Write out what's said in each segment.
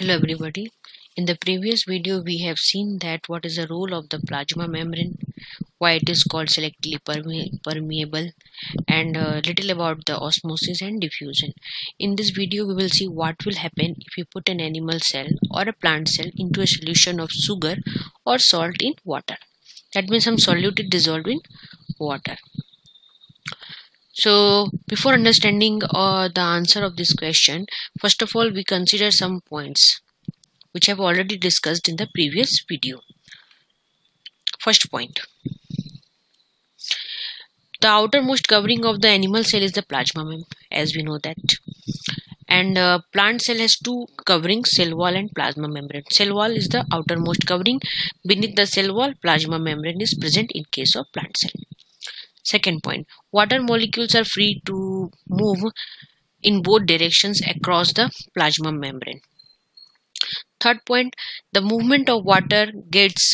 Hello everybody. In the previous video we have seen that what is the role of the plasma membrane, why it is called selectively permeable, and little about the osmosis and diffusion. In this video we will see what will happen if you put an animal cell or a plant cell into a solution of sugar or salt in water. That means some solute is dissolved in water. So before understanding the answer of this question, first of all we consider some points which I have already discussed in the previous video. First point. The outermost covering of the animal cell is the plasma membrane, as we know that. And plant cell has two coverings, cell wall and plasma membrane. Cell wall is the outermost covering. Beneath the cell wall, plasma membrane is present in case of plant cell. Second point. Water molecules are free to move in both directions across the plasma membrane. Third point, the movement of water gets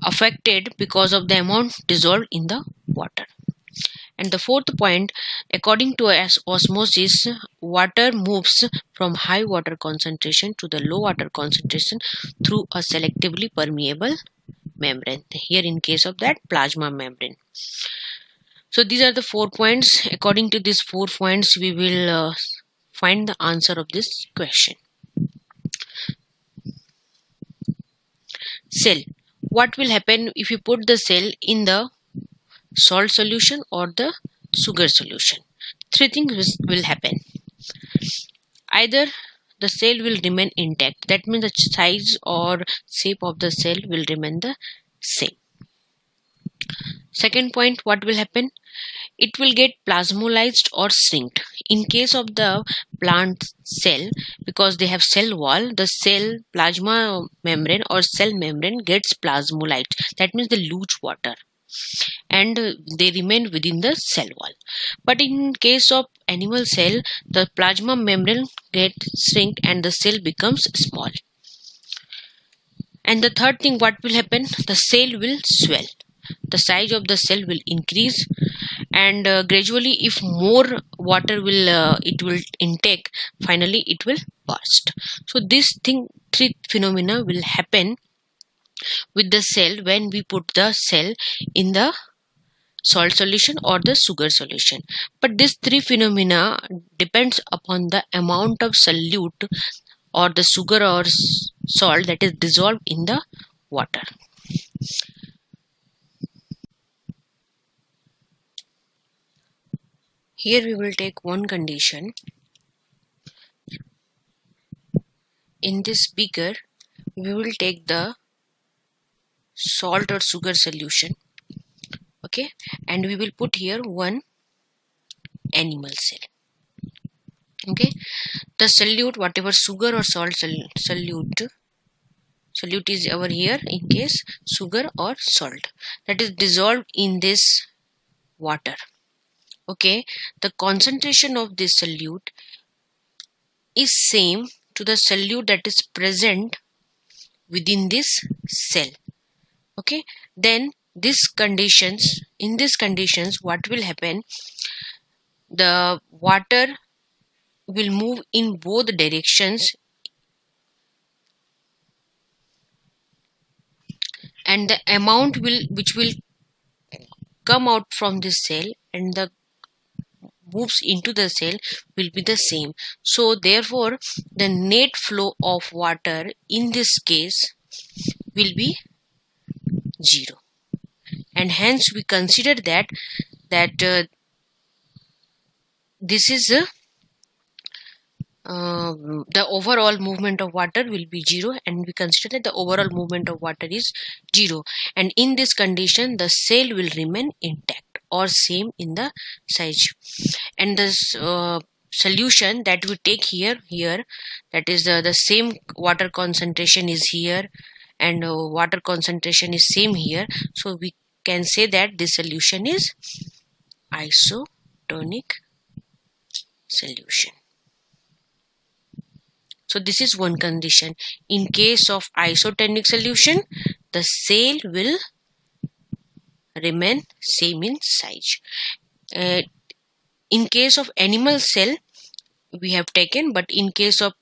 affected because of the amount dissolved in the water. And the fourth point, according to osmosis, water moves from high water concentration to the low water concentration through a selectively permeable membrane. Here in case of that plasma membrane. So these are the 4 points. According to these 4 points, we will find the answer of this question. Cell. What will happen if you put the cell in the salt solution or the sugar solution? 3 things will happen. Either the cell will remain intact, that means the size or shape of the cell will remain the same. Second point, what will happen? It will get plasmolized or shrinked. In case of the plant cell, because they have cell wall, the cell plasma membrane or cell membrane gets plasmolized. That means they lose water and they remain within the cell wall. But in case of animal cell, the plasma membrane gets shrink and the cell becomes small. And the third thing, what will happen? The cell will swell. The size of the cell will increase, and gradually, if more water will intake, finally it will burst. So this thing, 3 phenomena will happen with the cell when we put the cell in the salt solution or the sugar solution. But this 3 phenomena depends upon the amount of solute or the sugar or salt that is dissolved in the water. Here we will take one condition. In this beaker, we will take the salt or sugar solution, okay, and we will put here one animal cell, okay. The solute, whatever sugar or salt solute is over here, in case sugar or salt, that is dissolved in this water, okay. The concentration of this solute is same to the solute that is present within this cell, okay. Then in these conditions, what will happen? The water will move in both directions, and the amount which will come out from this cell and the moves into the cell will be the same. So therefore the net flow of water in this case will be 0, and hence we consider that this is the overall movement of water will be 0, and we consider that the overall movement of water is 0, and in this condition the cell will remain intact or same in the size. And this solution that we take here, that is the same water concentration is here, and water concentration is same here, so we can say that this solution is isotonic solution. So this is one condition. In case of isotonic solution, the cell will remain same in size. In case of animal cell we have taken, but in case of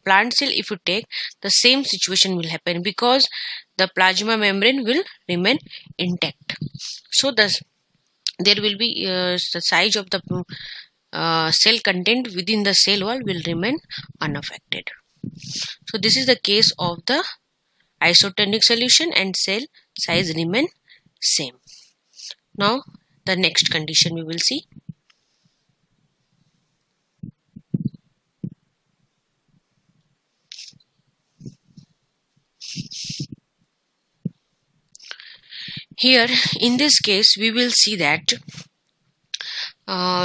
plant cell, if you take, the same situation will happen because the plasma membrane will remain intact. So there will be the size of the cell content within the cell wall will remain unaffected. So this is the case of the isotonic solution, and cell size remain same. Now the next condition we will see. Here in this case we will see that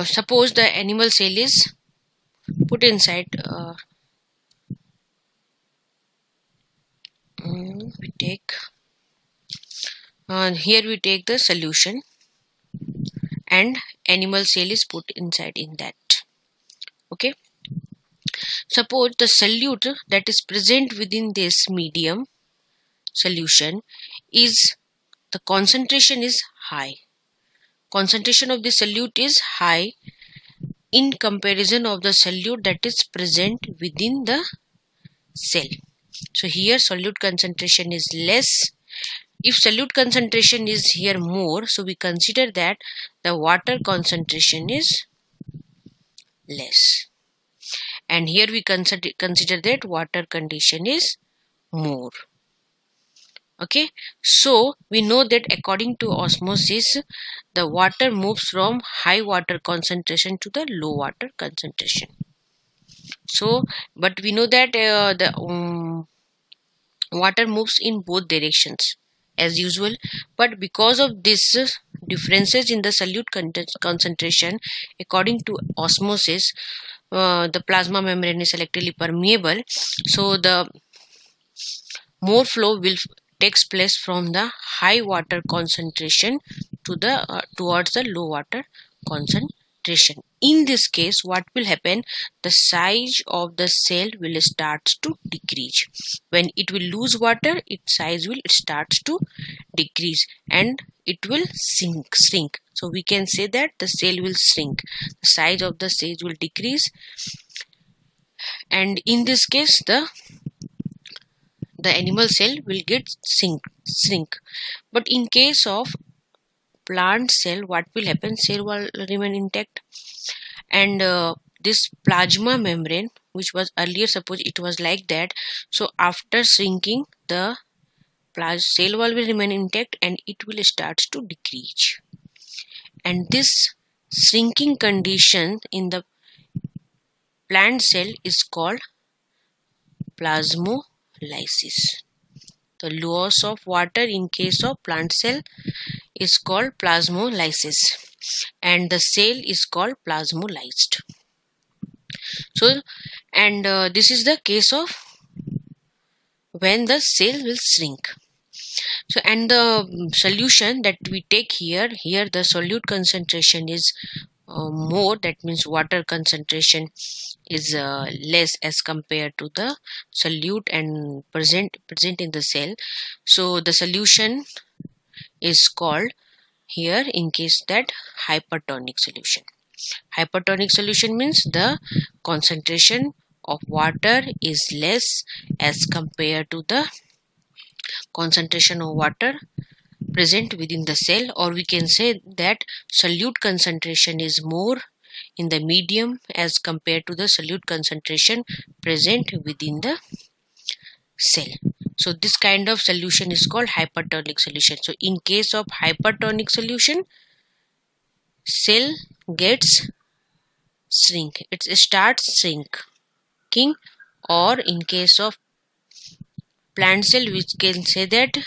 suppose the animal cell is put inside we take here we take the solution and animal cell is put inside in that. Okay, suppose the solute that is present within this medium solution is, the concentration is high. Concentration of the solute is high in comparison of the solute that is present within the cell. So here solute concentration is less. If solute concentration is here more, so we consider that the water concentration is less, and here we consider that water condition is more. Okay, so we know that according to osmosis the water moves from high water concentration to the low water concentration. So but we know that the water moves in both directions as usual, but because of this differences in the solute concentration, according to osmosis the plasma membrane is selectively permeable, so the more flow will takes place from the high water concentration to the towards the low water concentration. In this case what will happen, the size of the cell will start to decrease. When it will lose water, its size will starts to decrease and it will shrink. So we can say that the cell will shrink, the size of the cell will decrease, and in this case the animal cell will get shrink. But in case of plant cell, what will happen, cell will remain intact, and this plasma membrane, which was earlier suppose it was like that, so after shrinking the cell wall will remain intact and it will start to decrease, and this shrinking condition in the plant cell is called plasmolysis. The loss of water in case of plant cell is called plasmolysis and the cell is called plasmolyzed. So and this is the case of when the cell will shrink. So and the solution that we take here the solute concentration is more, that means water concentration is less as compared to the solute and present in the cell. So the solution is called here in case that hypertonic solution. Hypertonic solution means the concentration of water is less as compared to the concentration of water present within the cell, or we can say that solute concentration is more in the medium as compared to the solute concentration present within the cell. So this kind of solution is called hypertonic solution. So in case of hypertonic solution, cell gets shrink, it starts shrinking, or in case of plant cell we can say that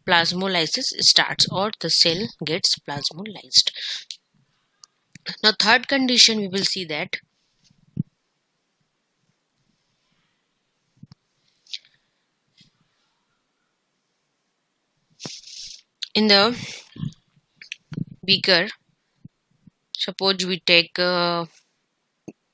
plasmolysis starts or the cell gets plasmolyzed. Now third condition we will see that in the beaker, suppose we take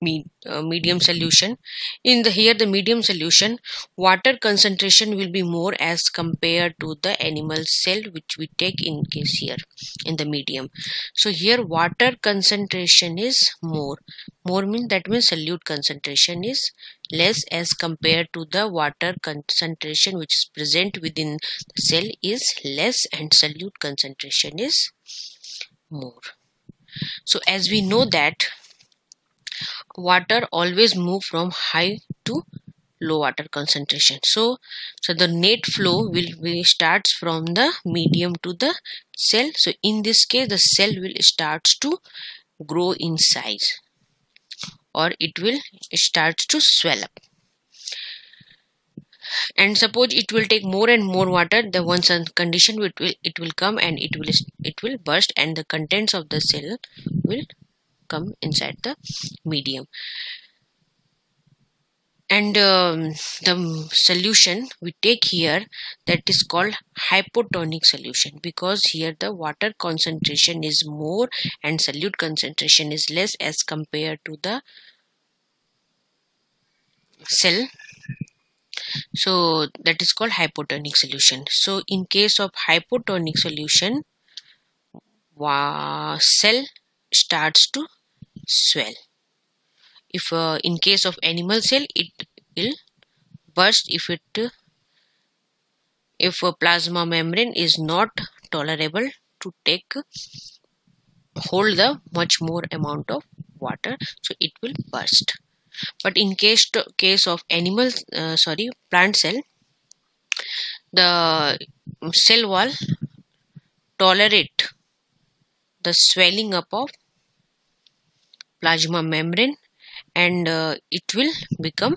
medium solution. Here the medium solution, water concentration will be more as compared to the animal cell which we take in case here in the medium. So here water concentration is more means that means solute concentration is less as compared to the water concentration which is present within the cell is less, and solute concentration is more. So as we know that water always move from high to low water concentration, so the net flow will be starts from the medium to the cell. So in this case the cell will starts to grow in size, or it will starts to swell up, and suppose it will take more and more water, the one condition it will come and it will burst, and the contents of the cell will come inside the medium. And the solution we take here, that is called hypotonic solution, because here the water concentration is more and solute concentration is less as compared to the cell. So that is called hypotonic solution. So in case of hypotonic solution, cell starts to swell. If in case of animal cell it will burst if a plasma membrane is not tolerable to hold the much more amount of water, so it will burst. But in case of plant cell, the cell wall tolerate the swelling up of plasma membrane, and it will become